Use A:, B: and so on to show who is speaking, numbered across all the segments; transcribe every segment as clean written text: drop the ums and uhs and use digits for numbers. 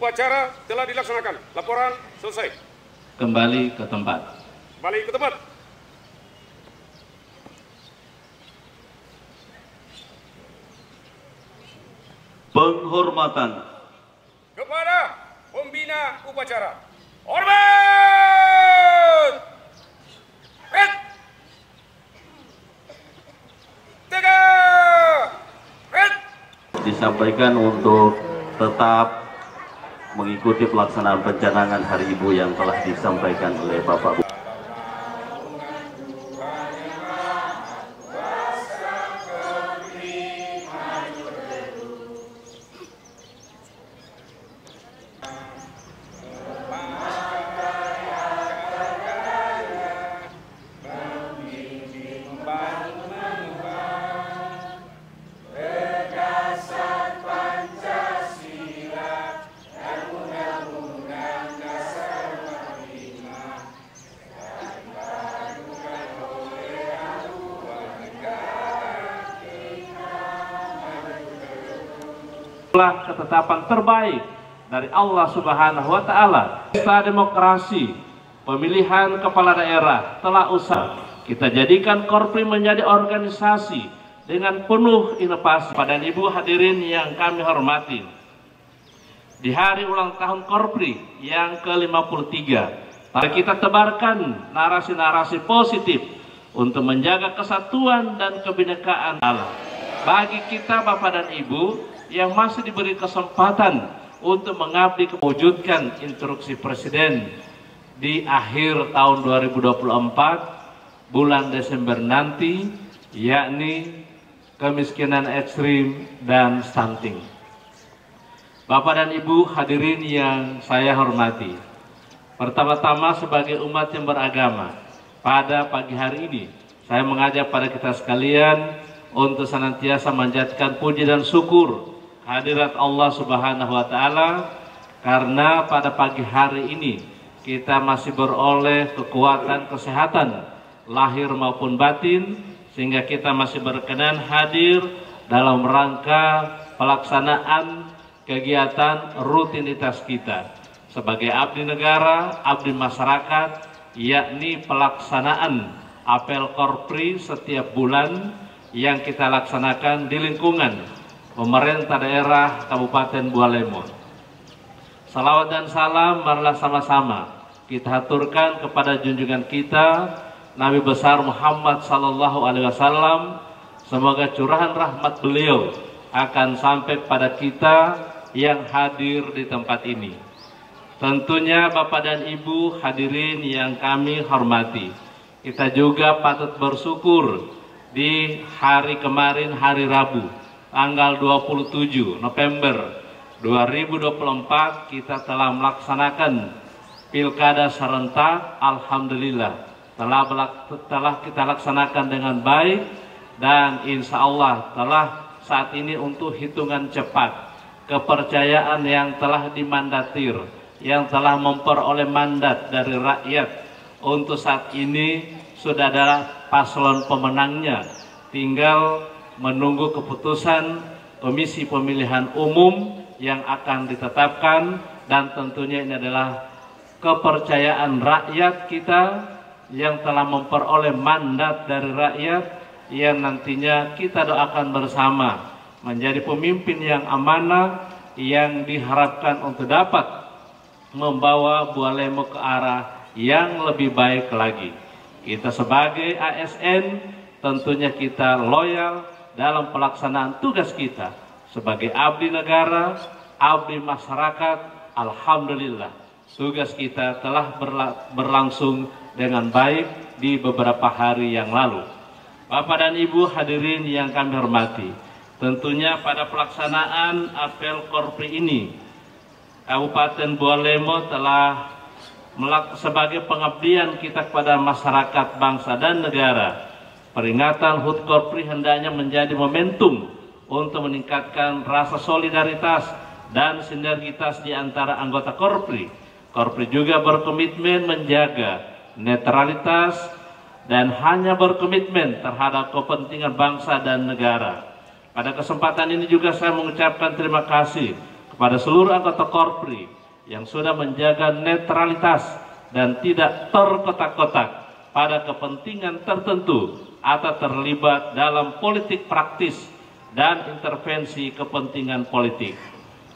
A: Upacara telah dilaksanakan. Laporan selesai.
B: Kembali ke tempat.
A: Kembali ke tempat.
C: Penghormatan
A: Kepada pembina upacara. Hormat! Red! Tegak! Red!
C: disampaikan untuk tetap mengikuti pelaksanaan pencanangan Hari Ibu yang telah disampaikan oleh Bapak.
B: Ketetapan terbaik dari Allah Subhanahu wa Ta'ala. Pesta demokrasi, pemilihan kepala daerah telah usai. Kita jadikan Korpri menjadi organisasi dengan penuh inovasi. Pada Ibu hadirin yang kami hormati, di hari ulang tahun Korpri yang ke-53, mari kita tebarkan narasi-narasi positif untuk menjaga kesatuan dan kebinekaan Allah. Bagi kita Bapak dan Ibu yang masih diberi kesempatan untuk mengabdi mewujudkan instruksi Presiden di akhir tahun 2024 bulan Desember nanti, yakni kemiskinan ekstrim dan stunting. Bapak dan Ibu hadirin yang saya hormati, pertama-tama sebagai umat yang beragama, pada pagi hari ini saya mengajak pada kita sekalian untuk senantiasa manjatkan puji dan syukur hadirat Allah Subhanahu wa Ta'ala, karena pada pagi hari ini kita masih beroleh kekuatan kesehatan lahir maupun batin, sehingga kita masih berkenan hadir dalam rangka pelaksanaan kegiatan rutinitas kita sebagai abdi negara, abdi masyarakat, yakni pelaksanaan apel Korpri setiap bulan yang kita laksanakan di lingkungan pemerintah daerah Kabupaten Bualemo. Salawat dan salam marilah sama-sama kita haturkan kepada junjungan kita Nabi besar Muhammad sallallahu alaihi wasallam. Semoga curahan rahmat beliau akan sampai pada kita yang hadir di tempat ini. Tentunya Bapak dan Ibu hadirin yang kami hormati, kita juga patut bersyukur di hari kemarin, hari Rabu, tanggal 27 November 2024 kita telah melaksanakan pilkada serentak. Alhamdulillah telah kita laksanakan dengan baik, dan insya Allah telah saat ini untuk hitungan cepat kepercayaan yang telah dimandatir, yang telah memperoleh mandat dari rakyat untuk saat ini sudah ada paslon pemenangnya, tinggal menunggu keputusan Komisi Pemilihan Umum yang akan ditetapkan. Dan tentunya ini adalah kepercayaan rakyat kita yang telah memperoleh mandat dari rakyat, yang nantinya kita doakan bersama menjadi pemimpin yang amanah, yang diharapkan untuk dapat membawa Bualemo ke arah yang lebih baik lagi. Kita sebagai ASN tentunya kita loyal dalam pelaksanaan tugas kita sebagai abdi negara, abdi masyarakat. Alhamdulillah tugas kita telah berlangsung dengan baik di beberapa hari yang lalu. Bapak dan Ibu hadirin yang kami hormati, tentunya pada pelaksanaan apel Korpri ini Kabupaten Bualemo telah sebagai pengabdian kita kepada masyarakat, bangsa dan negara. Peringatan HUT Korpri hendaknya menjadi momentum untuk meningkatkan rasa solidaritas dan sinergitas di antara anggota Korpri. Korpri juga berkomitmen menjaga netralitas dan hanya berkomitmen terhadap kepentingan bangsa dan negara. Pada kesempatan ini juga saya mengucapkan terima kasih kepada seluruh anggota Korpri yang sudah menjaga netralitas dan tidak terkotak-kotak pada kepentingan tertentu atau terlibat dalam politik praktis dan intervensi kepentingan politik.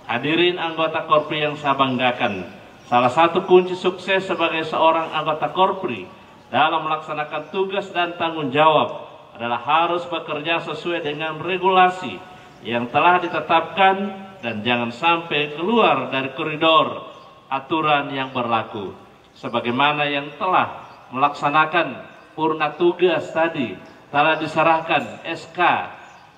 B: Hadirin anggota Korpri yang saya banggakan, salah satu kunci sukses sebagai seorang anggota Korpri dalam melaksanakan tugas dan tanggung jawab adalah harus bekerja sesuai dengan regulasi yang telah ditetapkan dan jangan sampai keluar dari koridor aturan yang berlaku. Sebagaimana yang telah melaksanakan purna tugas tadi, telah diserahkan SK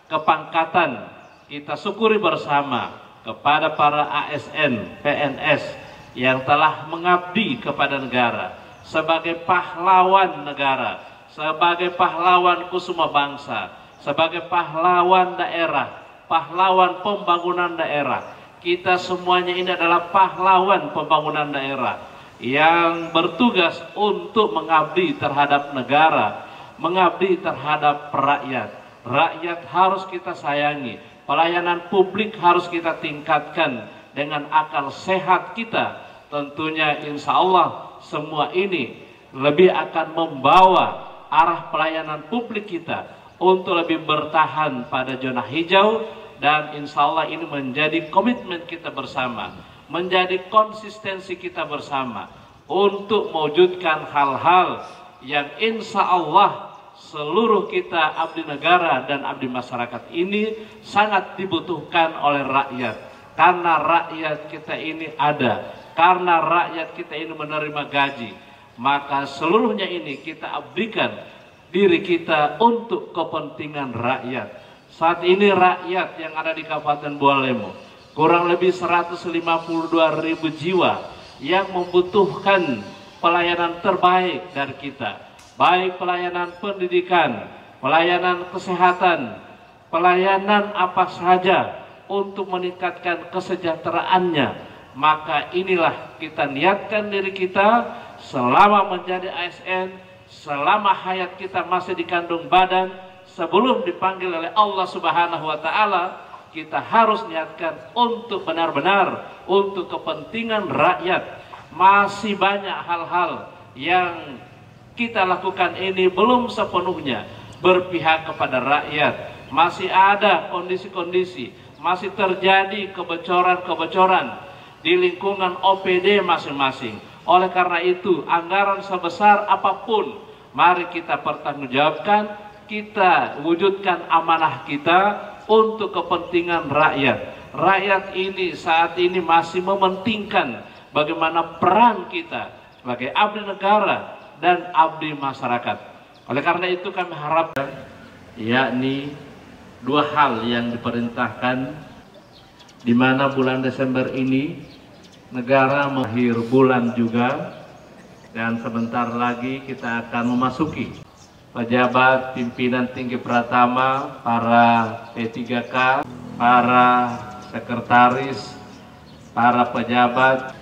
B: kepangkatan, kita syukuri bersama kepada para ASN, PNS yang telah mengabdi kepada negara sebagai pahlawan negara, sebagai pahlawan kusuma bangsa, sebagai pahlawan daerah, pahlawan pembangunan daerah. Kita semuanya ini adalah pahlawan pembangunan daerah yang bertugas untuk mengabdi terhadap negara, mengabdi terhadap rakyat. Rakyat harus kita sayangi, pelayanan publik harus kita tingkatkan dengan akal sehat kita. Tentunya insya Allah semua ini lebih akan membawa arah pelayanan publik kita untuk lebih bertahan pada zona hijau, dan insya Allah ini menjadi komitmen kita bersama, menjadi konsistensi kita bersama untuk mewujudkan hal-hal yang insya Allah seluruh kita abdi negara dan abdi masyarakat ini sangat dibutuhkan oleh rakyat. Karena rakyat kita ini ada, karena rakyat kita ini menerima gaji, maka seluruhnya ini kita abdikan diri kita untuk kepentingan rakyat. Saat ini rakyat yang ada di Kabupaten Bualemo kurang lebih 152.000 jiwa yang membutuhkan pelayanan terbaik dari kita, baik pelayanan pendidikan, pelayanan kesehatan, pelayanan apa saja untuk meningkatkan kesejahteraannya. Maka inilah kita niatkan diri kita selama menjadi ASN, selama hayat kita masih dikandung badan, sebelum dipanggil oleh Allah Subhanahu wa Ta'ala, kita harus niatkan untuk benar-benar untuk kepentingan rakyat. Masih banyak hal-hal yang kita lakukan ini belum sepenuhnya berpihak kepada rakyat. Masih ada kondisi-kondisi, masih terjadi kebocoran-kebocoran di lingkungan OPD masing-masing. Oleh karena itu, anggaran sebesar apapun, mari kita pertanggungjawabkan, kita wujudkan amanah kita untuk kepentingan rakyat. Rakyat ini saat ini masih mementingkan bagaimana peran kita sebagai abdi negara dan abdi masyarakat. Oleh karena itu kami harapkan, yakni dua hal yang diperintahkan, di mana bulan Desember ini negara mengakhir bulan juga, dan sebentar lagi kita akan memasuki pejabat pimpinan tinggi Pratama, para P3K, para sekretaris, para pejabat.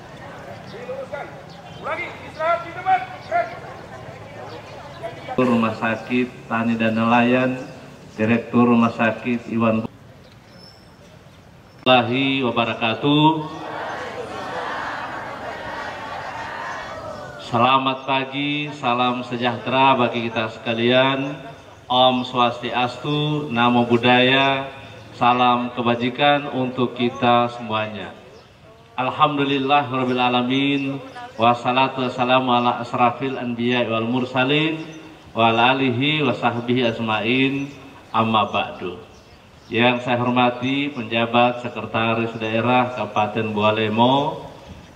A: Ulangi, istirahat di tempat.
B: Rumah Sakit Tani dan Nelayan, Direktur Rumah Sakit Iwan Warahmatullahi wabarakatuh. Selamat pagi, salam sejahtera bagi kita sekalian. Om Swastiastu, Namo Buddhaya, salam kebajikan untuk kita semuanya. Alhamdulillah Rabbil Alamin, wassalatu wassalamu ala asrafil anbiya wal mursalin, wa ala alihi wa sahbihi asma'in, amma ba'du. Yang saya hormati penjabat sekretaris daerah Kabupaten Bualemo,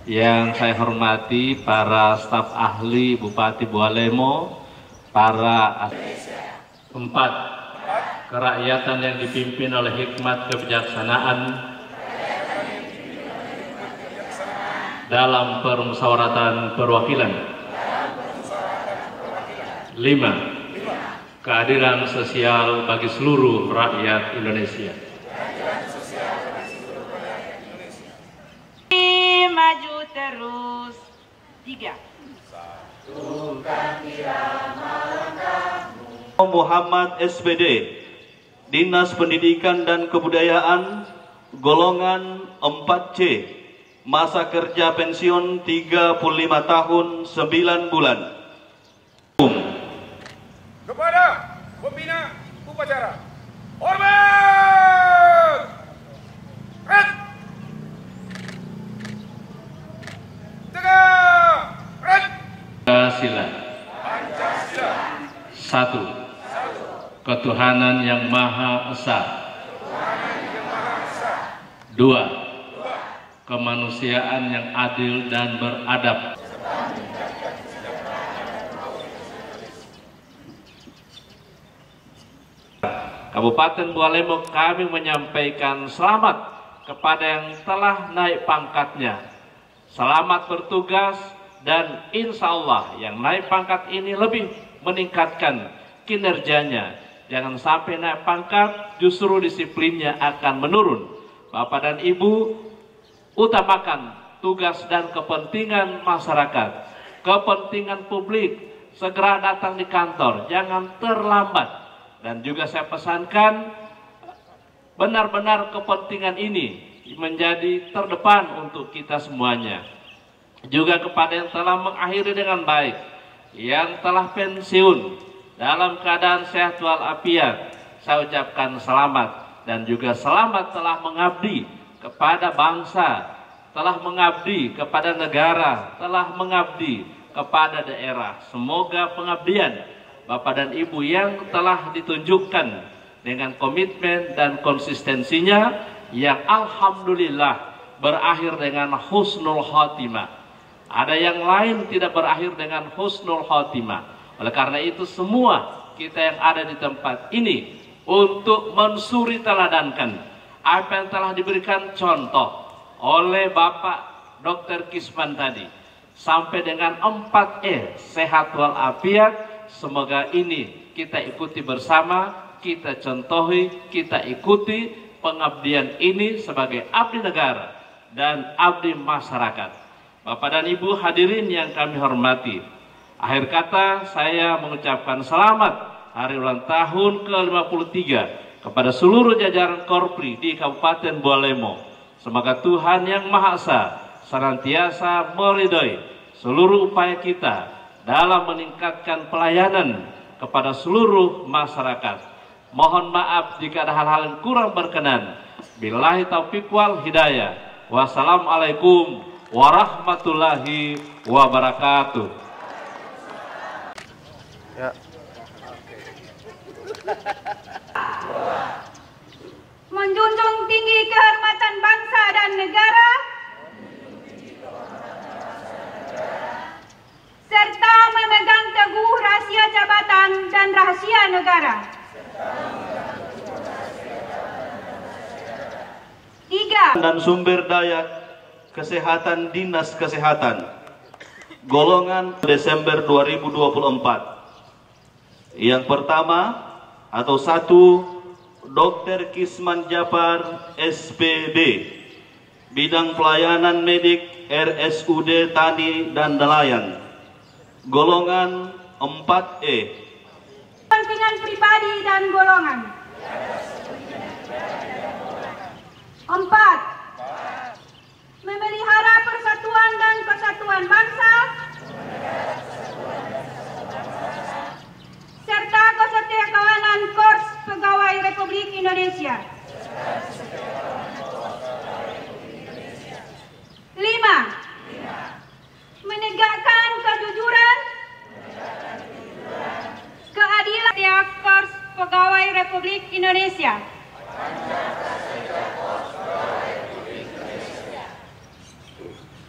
B: yang saya hormati para staf ahli Bupati Bualemo, para empat kerakyatan yang dipimpin oleh hikmat kebijaksanaan dalam permusyawaratan perwakilan. 5. Keadilan sosial bagi seluruh rakyat Indonesia.
D: Maju terus. 3.
C: Muhammad SPD, Dinas Pendidikan dan Kebudayaan, Golongan 4C, masa kerja pensiun 35 tahun 9 bulan.
A: Kepada pembina upacara. Hormat! Red! Tegak! Red!
B: Pancasila.
A: Pancasila.
B: 1. Ketuhanan yang Maha Esa. 2. Kemanusiaan yang adil dan beradab. Kabupaten Bualemo kami menyampaikan selamat kepada yang telah naik pangkatnya. Selamat bertugas dan insya Allah yang naik pangkat ini lebih meningkatkan kinerjanya. Jangan sampai naik pangkat justru disiplinnya akan menurun. Bapak dan Ibu, utamakan tugas dan kepentingan masyarakat, kepentingan publik. Segera datang di kantor, jangan terlambat. Dan juga saya pesankan benar-benar kepentingan ini menjadi terdepan untuk kita semuanya. Juga kepada yang telah mengakhiri dengan baik, yang telah pensiun dalam keadaan sehat walafiat, saya ucapkan selamat. Dan juga selamat telah mengabdi kepada bangsa, telah mengabdi kepada negara, telah mengabdi kepada daerah. Semoga pengabdian Bapak dan Ibu yang telah ditunjukkan dengan komitmen dan konsistensinya yang alhamdulillah berakhir dengan husnul khotimah. Ada yang lain tidak berakhir dengan husnul khotimah. Oleh karena itu semua kita yang ada di tempat ini untuk mensuri teladankan apa yang telah diberikan contoh oleh Bapak Dr. Kisman tadi sampai dengan 4E, sehat walafiat. Semoga ini kita ikuti bersama, kita contohi, kita ikuti pengabdian ini sebagai abdi negara dan abdi masyarakat. Bapak dan Ibu hadirin yang kami hormati, akhir kata saya mengucapkan selamat hari ulang tahun ke-53 kepada seluruh jajaran Korpri di Kabupaten Bualemo. Semoga Tuhan yang Maha Esa senantiasa meridhoi seluruh upaya kita dalam meningkatkan pelayanan kepada seluruh masyarakat. Mohon maaf jika ada hal-hal yang kurang berkenan. Billahi taufiq wal hidayah. Wassalamualaikum warahmatullahi wabarakatuh.
E: Ya.
D: Menjunjung tinggi kehormatan bangsa dan negara, serta memegang teguh rahasia jabatan dan rahasia negara. 3.
C: Dan sumber daya kesehatan Dinas Kesehatan golongan Desember 2024. Yang pertama atau 1, Dr. Kisman Japar SPB, bidang pelayanan medik RSUD Tani dan Nelayan, golongan 4E.
D: Kepentingan pribadi dan golongan. 4. Memelihara persatuan dan kesatuan bangsa serta kesetiakawanan Korps Pegawai Republik Indonesia. 5. Menegakkan kejujuran, keadilan setiap Korps Pegawai Republik Indonesia.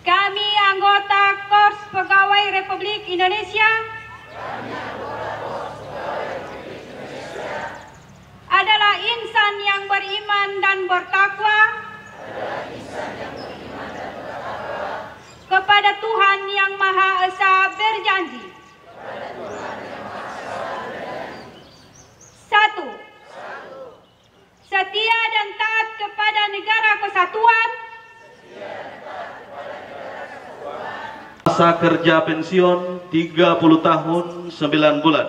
D: Kami anggota Korps Pegawai Republik Indonesia adalah insan yang beriman dan bertakwa kepada Tuhan yang Maha Esa berjanji. 1. Setia dan taat kepada negara kesatuan.
C: Masa kerja pensiun 30 tahun 9 bulan.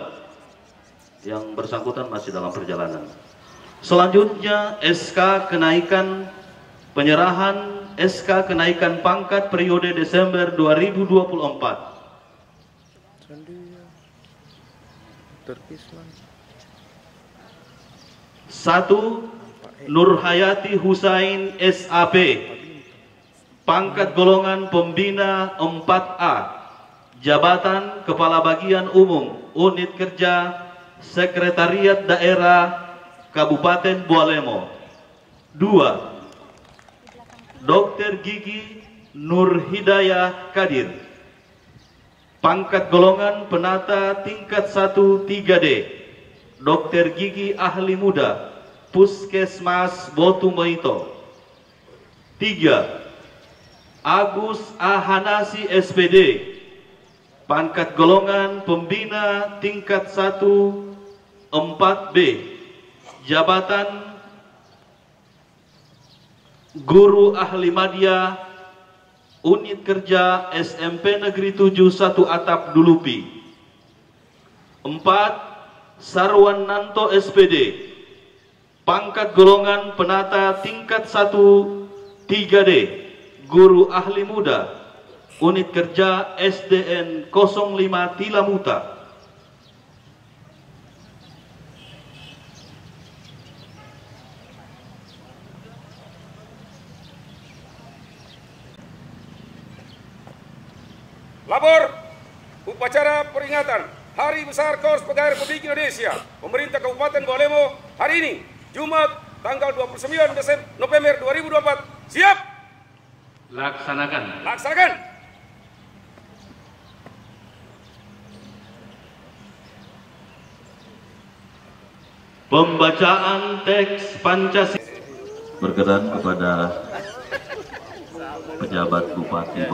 C: Yang bersangkutan masih dalam perjalanan. Selanjutnya SK kenaikan penyerahan SK kenaikan pangkat periode Desember 2024. 1. Nurhayati Husain SAP, pangkat golongan pembina 4A, jabatan Kepala Bagian Umum Unit Kerja Sekretariat Daerah Kabupaten Bualemo. 2. Dr. Gigi Nurhidayah Kadir, pangkat golongan penata tingkat 1 3D, Dr. Gigi Ahli Muda, Puskesmas Botumoito. 3. Agus Ahanasi SPD, pangkat golongan pembina tingkat 1 4B, jabatan Guru Ahli Madya Unit Kerja SMP Negeri 71 Atap Dulupi. 4. Sarwan Nanto SPD, pangkat golongan penata tingkat 1 3D, Guru Ahli Muda, Unit Kerja SDN 05 Tilamuta.
A: Labor upacara peringatan Hari Besar Korps Pegawai Republik Indonesia Pemerintah Kabupaten Bualemo hari ini, Jumat tanggal 29 November 2024. Siap?
B: Laksanakan.
A: Laksanakan.
C: Pembacaan teks Pancasila. Berkenan kepada pejabat Bupati